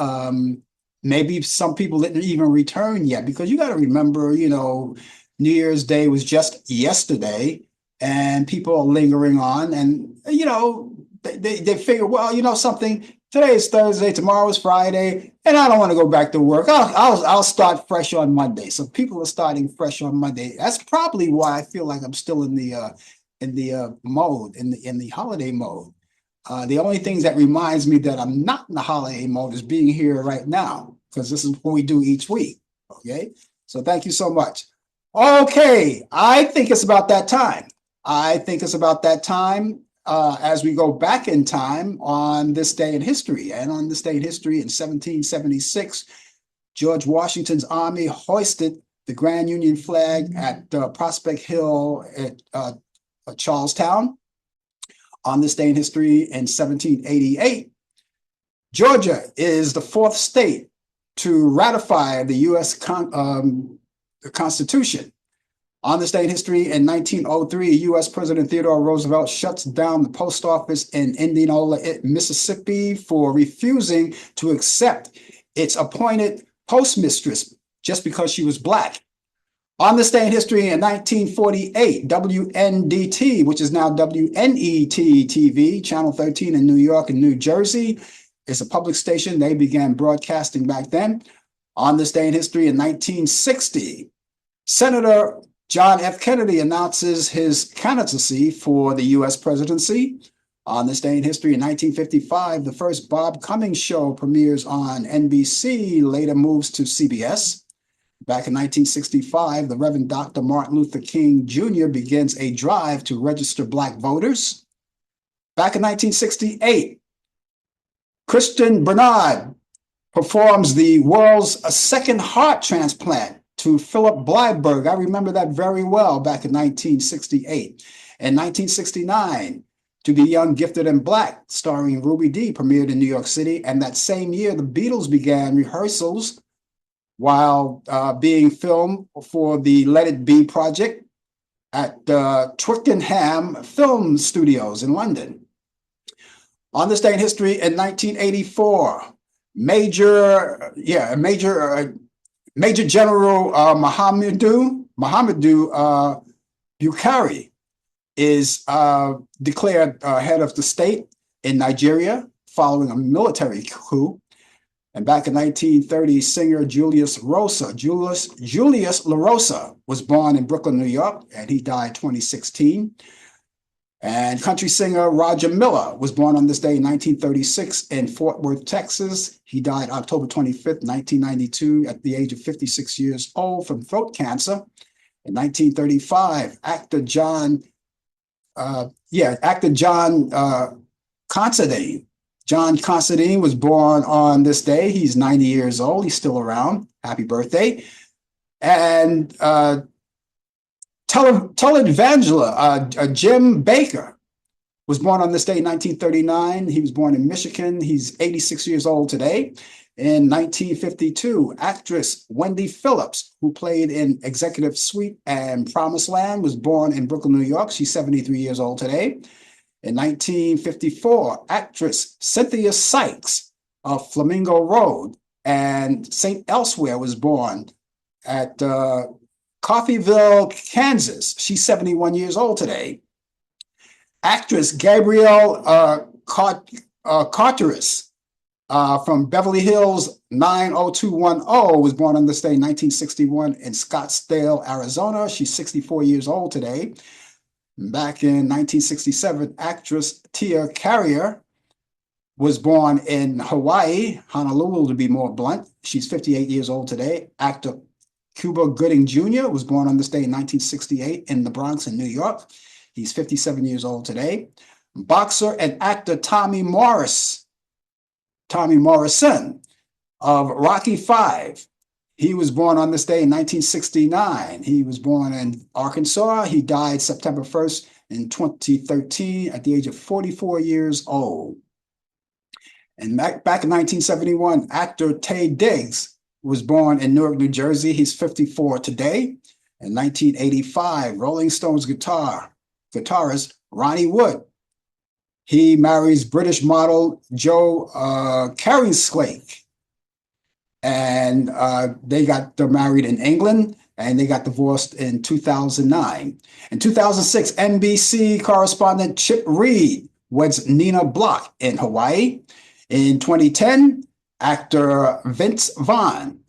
maybe some people didn't even return yet, because you got to remember, New Year's Day was just yesterday. And people are lingering on, and they figure, well, something. Today is Thursday, tomorrow is Friday, and I don't want to go back to work. I'll start fresh on Monday. So people are starting fresh on Monday. That's probably why I feel like I'm still in the mode, in the holiday mode. The only things that reminds me that I'm not in the holiday mode is being here right now, because this is what we do each week. Okay, so thank you so much. Okay, I think it's about that time. As we go back in time on this day in history. And on this day in history in 1776, George Washington's army hoisted the Grand Union flag at Prospect Hill at Charlestown. On this day in history in 1788, Georgia is the fourth state to ratify the U.S. Constitution. On this day in history, in 1903, U.S. President Theodore Roosevelt shuts down the post office in Indianola, Mississippi, for refusing to accept its appointed postmistress just because she was Black. On this day in history, in 1948, WNDT, which is now WNET TV, Channel 13 in New York and New Jersey, is a public station. They began broadcasting back then. On this day in history, in 1960, Senator John F. Kennedy announces his candidacy for the U.S. presidency. On this day in history, in 1955, the first Bob Cummings show premieres on NBC, later moves to CBS. Back in 1965, the Reverend Dr. Martin Luther King Jr. begins a drive to register Black voters. Back in 1968, Christian Bernard performs the world's second heart transplant to Philip Blyberg. I remember that very well back in 1968. In 1969, To Be Young, Gifted, and Black, starring Ruby Dee, premiered in New York City. And that same year, the Beatles began rehearsals while being filmed for the Let It Be project at Twickenham Film Studios in London. On this day in history, in 1984, Major General Muhammadu Buhari is declared head of the state in Nigeria following a military coup. And back in 1930, singer Julius LaRosa was born in Brooklyn, New York, and he died 2016. And country singer Roger Miller was born on this day in 1936 in Fort Worth, Texas. He died October 25th, 1992, at the age of 56 years old from throat cancer. In 1935, actor John Considine. John Considine was born on this day. He's 90 years old. He's still around. Happy birthday. And televangelist Jim Baker was born on this day in 1939. He was born in Michigan. He's 86 years old today. In 1952, actress Wendy Phillips, who played in Executive Suite and Promised Land, was born in Brooklyn, New York. She's 73 years old today. In 1954, actress Cynthia Sykes of Flamingo Road and St. Elsewhere was born at Coffeyville, Kansas. She's 71 years old today. Actress Gabrielle Carteris from Beverly Hills 90210 was born on this day in 1961 in Scottsdale, Arizona. She's 64 years old today. Back in 1967, actress Tia Carrier was born in Hawaii, Honolulu to be more blunt. She's 58 years old today. Actor Cuba Gooding Jr. was born on this day in 1968 in the Bronx in New York. He's 57 years old today. Boxer and actor Tommy Morrison of Rocky V. He was born on this day in 1969. He was born in Arkansas. He died September 1st in 2013 at the age of 44 years old. And back in 1971, actor Taye Diggs was born in Newark, New Jersey. He's 54 today. In 1985, Rolling Stones guitarist Ronnie Wood. He marries British model Jo Carringslake. And they're married in England, and they got divorced in 2009. In 2006, NBC correspondent Chip Reed weds Nina Block in Hawaii. In 2010, actor Vince Vaughn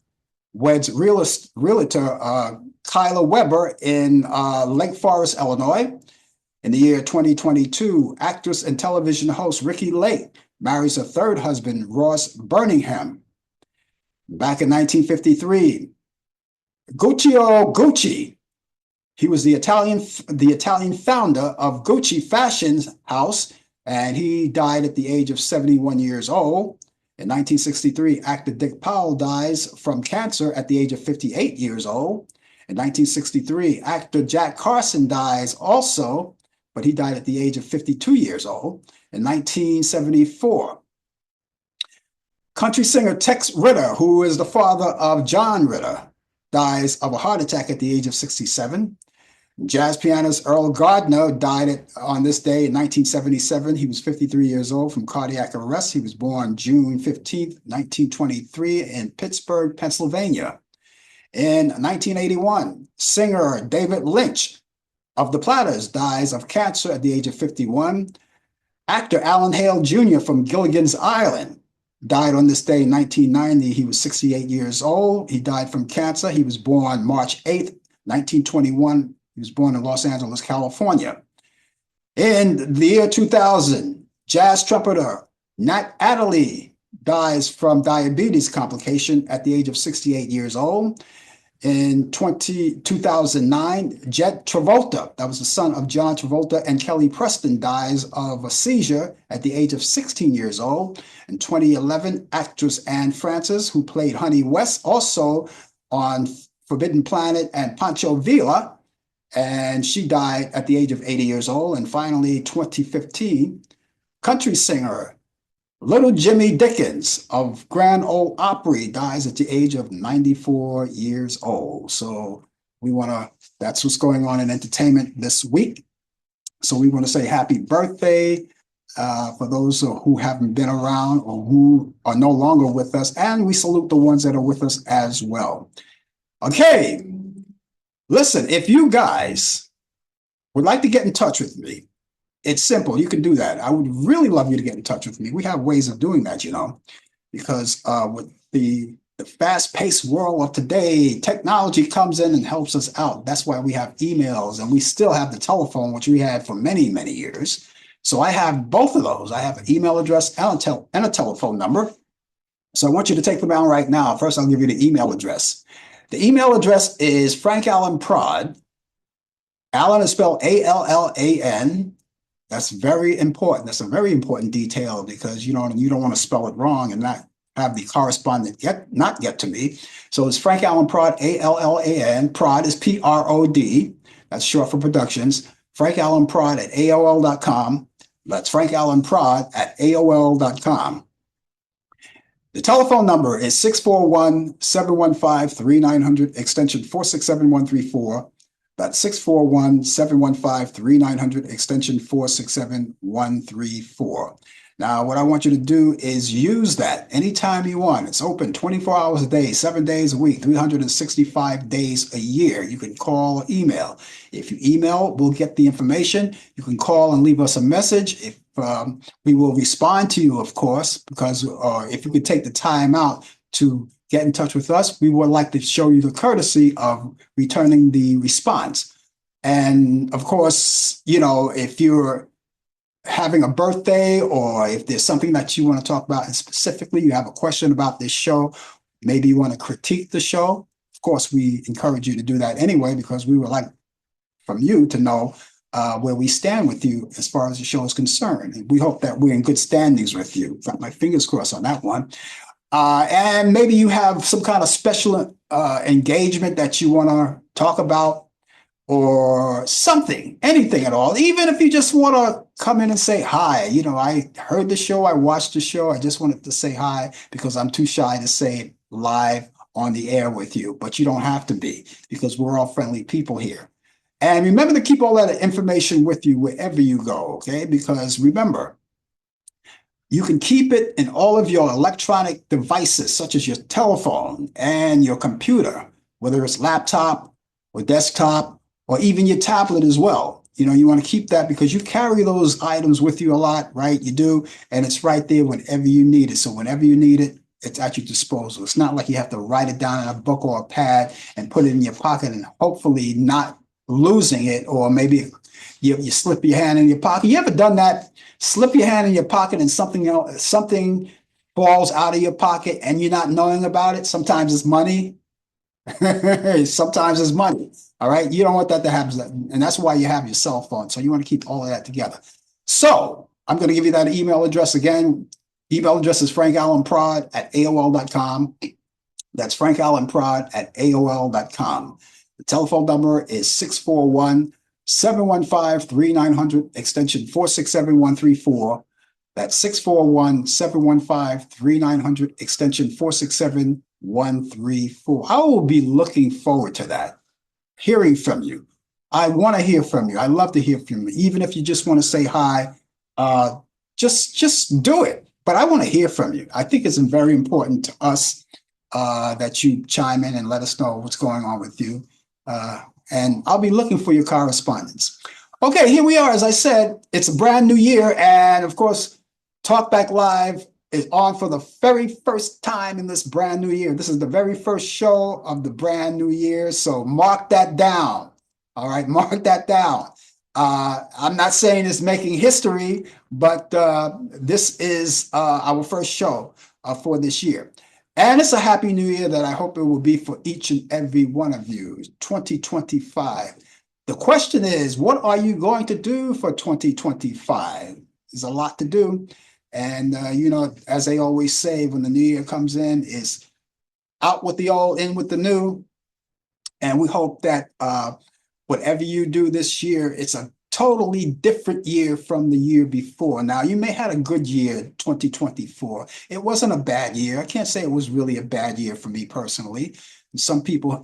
weds realtor Kyla Weber in Lake Forest, Illinois. In the year 2022, actress and television host Ricki Lake marries her third husband, Ross Birmingham. Back in 1953, Guccio Gucci, he was the Italian founder of Gucci Fashion House, and he died at the age of 71 years old. In 1963, actor Dick Powell dies from cancer at the age of 58 years old. In 1963, actor Jack Carson dies also, but he died at the age of 52 years old. In 1974, country singer Tex Ritter, who is the father of John Ritter, dies of a heart attack at the age of 67. Jazz pianist Earl Gardner died on this day in 1977. He was 53 years old from cardiac arrest. He was born June 15th, 1923 in Pittsburgh, Pennsylvania. In 1981, singer David Lynch of the Platters dies of cancer at the age of 51. Actor Allan Hale Jr. from Gilligan's Island died on this day in 1990. He was 68 years old. He died from cancer. He was born March 8th, 1921. He was born in Los Angeles, California. In the year 2000, jazz trumpeter Nat Adderley dies from diabetes complication at the age of 68 years old. In 2009, Jet Travolta, that was the son of John Travolta and Kelly Preston, dies of a seizure at the age of 16 years old. In 2011, actress Anne Francis, who played Honey West, also on Forbidden Planet and Pancho Villa, and she died at the age of 80 years old. And finally, 2015, country singer Little Jimmy Dickens of Grand Ole Opry dies at the age of 94 years old. So that's what's going on in entertainment this week. So we want to say happy birthday for those who haven't been around or who are no longer with us. And we salute the ones that are with us as well. Okay, listen, if you guys would like to get in touch with me, it's simple. You can do that. I would really love you to get in touch with me. We have ways of doing that, because with the fast-paced world of today, technology comes in and helps us out. That's why we have emails, and we still have the telephone, which we had for many, many years. So I have both of those. I have an email address and a telephone number. So I want you to take them down right now. First, I'll give you the email address. The email address is Frank Allan Prod. Allan is spelled Allan. That's very important. That's a very important detail because you don't want to spell it wrong and not have the correspondent not get to me. So it's Frank Allan Prod, Allan. Prod is Prod. That's short for productions. Frank Allan Prod at AOL.com. That's Frank Allan Prod at AOL.com. The telephone number is 641-715-3900, extension 467134. That's 641-715-3900, extension 467134. Now, what I want you to do is use that anytime you want. It's open 24 hours a day, 7 days a week, 365 days a year. You can call or email. If you email, we'll get the information. You can call and leave us a message. If we will respond to you, of course, because if you could take the time out to get in touch with us, we would like to show you the courtesy of returning the response. And of course, if you're having a birthday or if there's something that you want to talk about and specifically you have a question about this show, maybe you want to critique the show, of course, we encourage you to do that anyway, because we would like from you to know where we stand with you as far as the show is concerned. And we hope that we're in good standings with you. Got my fingers crossed on that one. And maybe you have some kind of special engagement that you want to talk about or something, anything at all. Even if you just want to come in and say hi. I heard the show, I watched the show. I just wanted to say hi because I'm too shy to say it live on the air with you. But you don't have to be, because we're all friendly people here. And remember to keep all that information with you wherever you go, okay? Because remember, you can keep it in all of your electronic devices, such as your telephone and your computer, whether it's laptop or desktop or even your tablet as well. You want to keep that because you carry those items with you a lot, right? You do, and it's right there whenever you need it. So whenever you need it, it's at your disposal. It's not like you have to write it down in a book or a pad and put it in your pocket and hopefully not losing it, or maybe you slip your hand in your pocket. You ever done that? Slip your hand in your pocket and something falls out of your pocket and you're not knowing about it. Sometimes it's money. Sometimes it's money. All right. You don't want that to happen. And that's why you have your cell phone. So you want to keep all of that together. So I'm going to give you that email address again. Email address is frankallanprod at AOL.com. That's frankallanprod at AOL.com. The telephone number is 641-715-3900, extension 467134. That's 641-715-3900, extension 467-134. I will be looking forward to that, hearing from you. I want to hear from you. I love to hear from you. Even if you just want to say hi, just do it. But I want to hear from you. I think it's very important to us that you chime in and let us know what's going on with you. And I'll be looking for your correspondence. Okay, here we are. As I said, it's a brand new year. And of course, Talkback Live is on for the very first time in this brand new year. This is the very first show of the brand new year. So mark that down. All right, mark that down. I'm not saying it's making history, but this is our first show for this year. And it's a happy new year that I hope it will be for each and every one of you. 2025. The question is, what are you going to do for 2025? There's a lot to do. And, as they always say, when the new year comes in, is out with the old, in with the new. And we hope that whatever you do this year, it's a totally different year from the year before. Now, you may have had a good year, 2024. It wasn't a bad year. I can't say it was really a bad year for me personally. Some people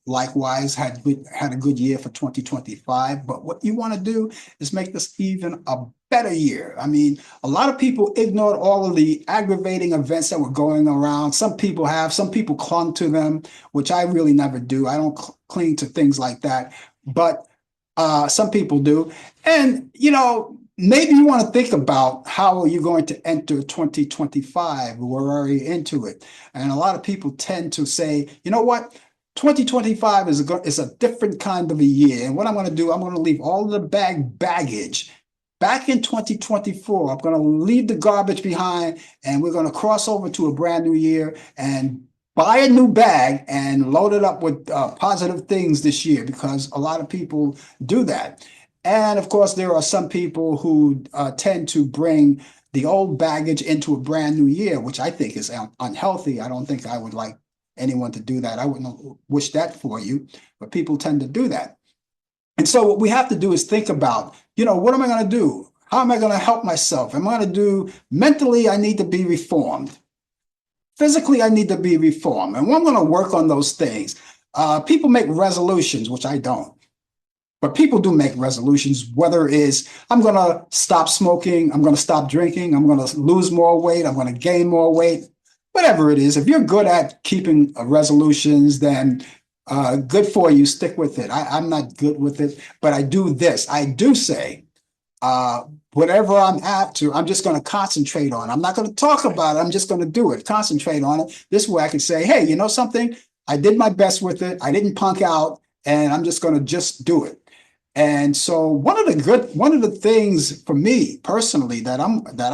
likewise had a good year for 2025. But what you want to do is make this even a better year. I mean, a lot of people ignored all of the aggravating events that were going around. Some people clung to them, which I really never do. I don't cling to things like that. But some people do. And, maybe you want to think about how are you going to enter 2025? We're already into it. And a lot of people tend to say, you know what? 2025 is a different kind of a year. And what I'm going to do, I'm going to leave all of the baggage back in 2024. I'm going to leave the garbage behind, and we're going to cross over to a brand new year and buy a new bag and load it up with positive things this year, because a lot of people do that. And of course, there are some people who tend to bring the old baggage into a brand new year, which I think is unhealthy. I don't think I would like anyone to do that. I wouldn't wish that for you, but people tend to do that. And so what we have to do is think about, what am I going to do? How am I going to help myself? Am I going to do mentally? I need to be reformed. Physically, I need to be reformed. And I'm going to work on those things. People make resolutions, which I don't. But people do make resolutions, whether it is, I'm going to stop smoking, I'm going to stop drinking, I'm going to lose more weight, I'm going to gain more weight, whatever it is. If you're good at keeping resolutions, then good for you, stick with it. I'm not good with it, but I do this. I do say, whatever I'm after, I'm just going to concentrate on. I'm not going to talk about it. I'm just going to do it, concentrate on it. This way I can say, hey, you know something? I did my best with it. I didn't punk out, and I'm just going to just do it. And so one of the things for me personally that I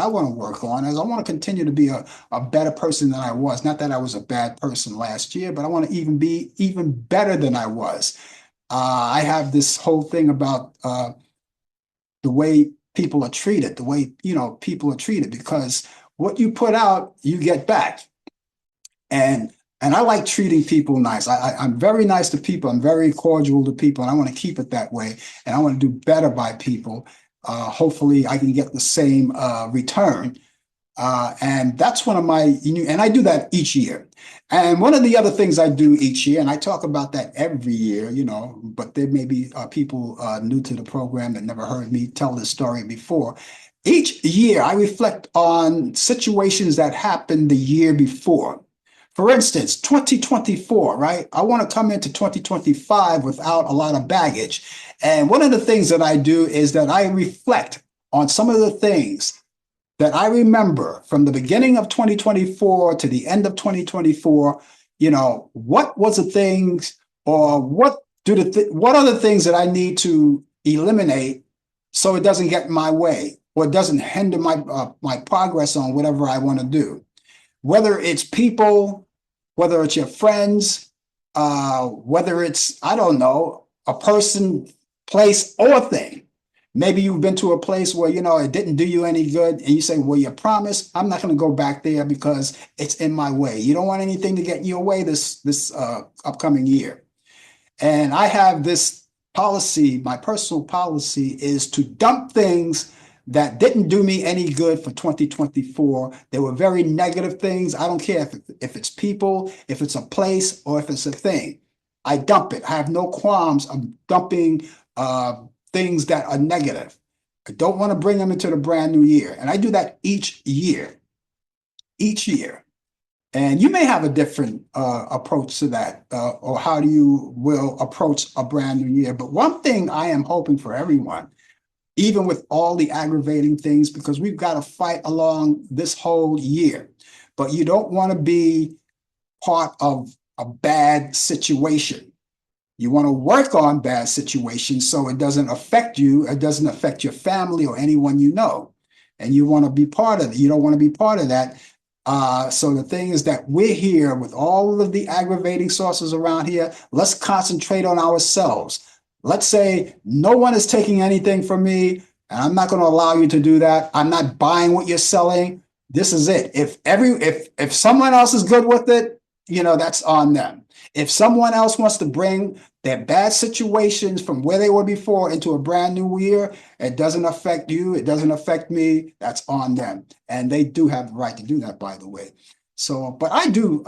want to work on is I want to continue to be a better person than I was. Not that I was a bad person last year, but I want to be even better than I was. I have this whole thing about the way people are treated, because what you put out, you get back. And I like treating people nice. I'm very nice to people. I'm very cordial to people, and I want to keep it that way. And I want to do better by people. Hopefully, I can get the same return. And that's one of and I do that each year. And one of the other things I do each year, and I talk about that every year, but there may be people new to the program that never heard me tell this story before. Each year, I reflect on situations that happened the year before. For instance, 2024, right? I want to come into 2025 without a lot of baggage. And one of the things that I do is that I reflect on some of the things that I remember from the beginning of 2024 to the end of 2024. What was the things, or what are the things that I need to eliminate so it doesn't get in my way, or it doesn't hinder my progress on whatever I want to do. Whether it's people, whether it's your friends, whether it's, I don't know, a person, place, or thing. Maybe you've been to a place where, it didn't do you any good, and you say, well, you promise I'm not going to go back there because it's in my way. You don't want anything to get in your way this upcoming year. And I have this policy, my personal policy is to dump things that didn't do me any good for 2024. They were very negative things. I don't care if it's people, if it's a place, or if it's a thing. I dump it. I have no qualms of dumping things that are negative. I don't want to bring them into the brand new year. And I do that each year. And you may have a different approach to that, or how you will approach a brand new year. But one thing I am hoping for everyone, even with all the aggravating things, because we've got to fight along this whole year. But you don't want to be part of a bad situation. You want to work on bad situations so it doesn't affect you, it doesn't affect your family or anyone you know. And you want to be part of it. You don't want to be part of that. So the thing is that we're here with all of the aggravating sources around here. Let's concentrate on ourselves. Let's say no one is taking anything from me, and I'm not going to allow you to do that. I'm not buying what you're selling. This is it. If someone else is good with it, that's on them. If someone else wants to bring their bad situations from where they were before into a brand new year, it doesn't affect you. It doesn't affect me. That's on them. And they do have the right to do that, by the way. So, but I do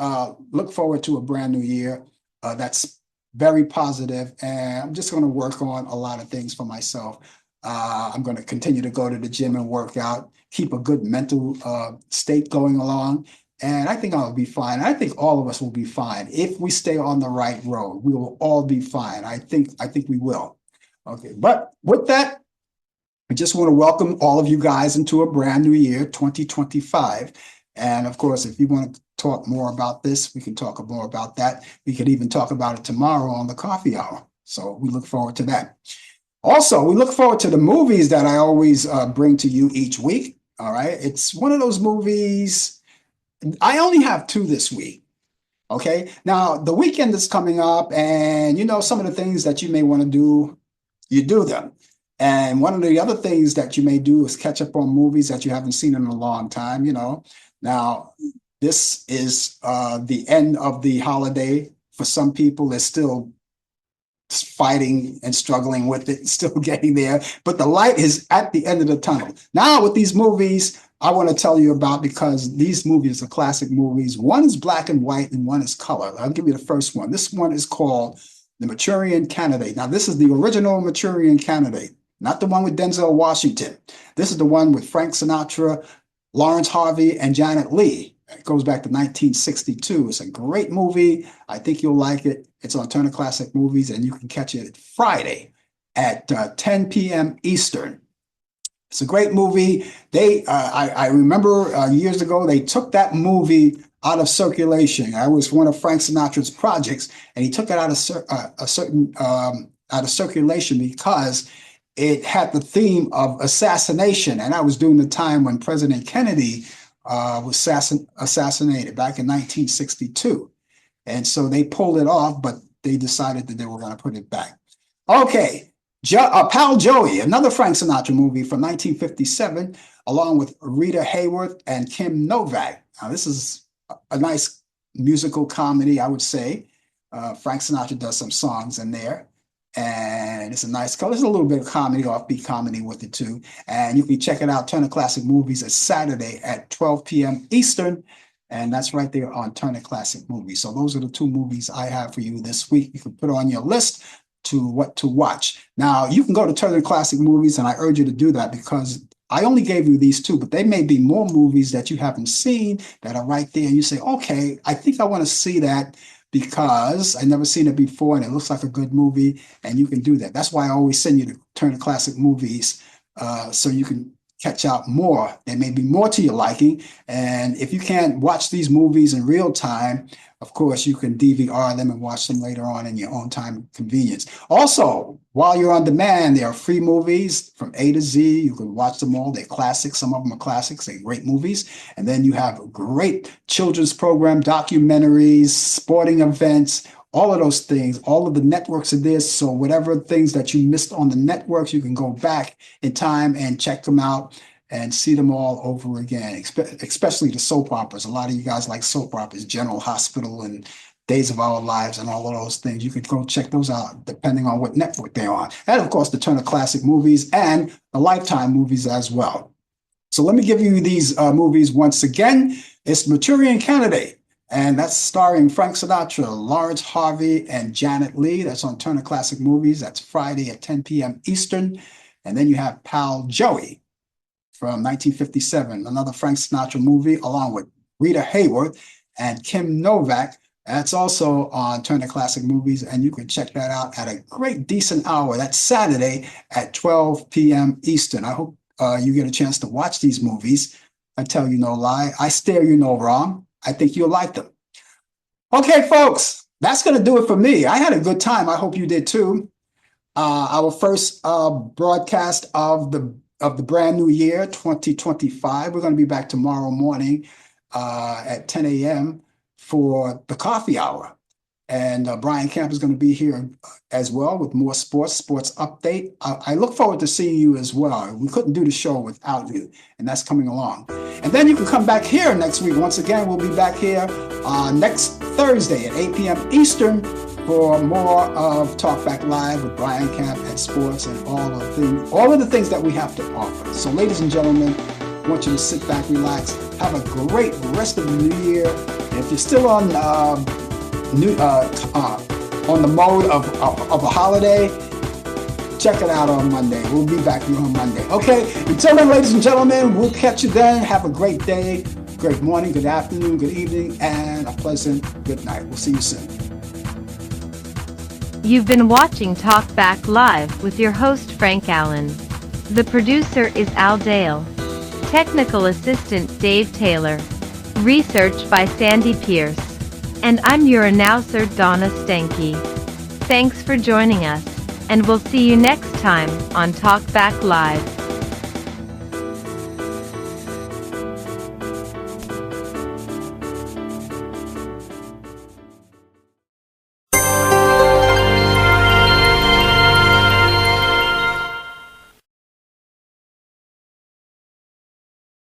look forward to a brand new year that's very positive, and I'm just going to work on a lot of things for myself. I'm going to continue to go to the gym and work out, keep a good mental state going along, and I think I'll be fine. I think all of us will be fine if we stay on the right road. We will all be fine. I think we will. Okay, but with that, I just want to welcome all of you guys into a brand new year, 2025. And of course, if you want to talk more about this, we can talk more about that. We could even talk about it tomorrow on the coffee hour. So we look forward to that. Also, we look forward to the movies that I always bring to you each week. All right. It's one of those movies. I only have 2 this week. Okay. Now, the weekend is coming up, and some of the things that you may want to do, you do them. And one of the other things that you may do is catch up on movies that you haven't seen in a long time. Now, this is the end of the holiday. For some people, they're still fighting and struggling with it, still getting there. But the light is at the end of the tunnel. Now, with these movies, I want to tell you about, because these movies are classic movies. One is black and white and one is color. I'll give you the first one. This one is called The Manchurian Candidate. Now, this is the original Manchurian Candidate, not the one with Denzel Washington. This is the one with Frank Sinatra, Lawrence Harvey, and Janet Leigh. It goes back to 1962. It's a great movie. I think you'll like it. It's on Turner Classic Movies, and you can catch it Friday at 10 p.m. Eastern. It's a great movie. I remember years ago, they took that movie out of circulation. I was one of Frank Sinatra's projects, and he took it out of circulation because it had the theme of assassination. And I was during the time when President Kennedy was assassinated back in 1962. And so they pulled it off, but they decided that they were going to put it back. Okay. Pal Joey, another Frank Sinatra movie from 1957, along with Rita Hayworth and Kim Novak. Now, this is a nice musical comedy, I would say. Frank Sinatra does some songs in there, and it's a nice color. There's a little bit of comedy, offbeat comedy with it too. And you can check it out, Turner Classic Movies, at Saturday at 12 p.m. Eastern. And that's right there on Turner Classic Movies. So those are the 2 movies I have for you this week. You can put on your list to what to watch. Now, you can go to Turner Classic Movies, and I urge you to do that, because I only gave you these 2, but there may be more movies that you haven't seen that are right there. And you say, okay, I think I want to see that because I've never seen it before and it looks like a good movie, and you can do that. That's why I always send you to Turner Classic Movies, so you can catch out more. There may be more to your liking. And if you can't watch these movies in real time, of course, you can DVR them and watch them later on in your own time and convenience. Also, while you're on demand, there are free movies from A to Z. You can watch them all. They're classics. Some of them are classics. They're great movies. And then you have great children's program, documentaries, sporting events, all of those things. All of the networks are there. So whatever things that you missed on the networks, you can go back in time and check them out and see them all over again, especially the soap operas. A lot of you guys like soap operas, General Hospital and Days of Our Lives and all of those things. You could go check those out depending on what network they're on. And of course, the Turner Classic Movies and the Lifetime movies as well. So let me give you these movies once again. It's Manchurian Candidate, and that's starring Frank Sinatra, Lawrence Harvey, and Janet Leigh. That's on Turner Classic Movies. That's Friday at 10 p.m. Eastern. And then you have Pal Joey from 1957, another Frank Sinatra movie, along with Rita Hayworth and Kim Novak. That's also on Turner Classic Movies, and you can check that out at a great decent hour. That's Saturday at 12 p.m. Eastern. I hope you get a chance to watch these movies. I tell you no lie. I steer you no wrong. I think you'll like them. Okay, folks, that's going to do it for me. I had a good time. I hope you did too. Our first broadcast of the brand new year, 2025. We're going to be back tomorrow morning at 10 a.m. for the coffee hour. And Brian Camp is going to be here as well with more sports update. I look forward to seeing you as well. We couldn't do the show without you, and that's coming along. And then you can come back here next week. Once again, we'll be back here next Thursday at 8 p.m. Eastern for more of Talk Back Live with Brian Camp and sports and all of the things that we have to offer. So, ladies and gentlemen, I want you to sit back, relax, have a great rest of the new year. And if you're still on the mode of a holiday, check it out on Monday. We'll be back here on Monday. Okay, until then, ladies and gentlemen, we'll catch you then. Have a great day, great morning, good afternoon, good evening, and a pleasant good night. We'll see you soon. You've been watching Talk Back Live with your host Frank Allan. The producer is Al Dale. Technical assistant Dave Taylor. Research by Sandy Pierce. And I'm your announcer Donna Stenke. Thanks for joining us, and we'll see you next time on Talk Back Live.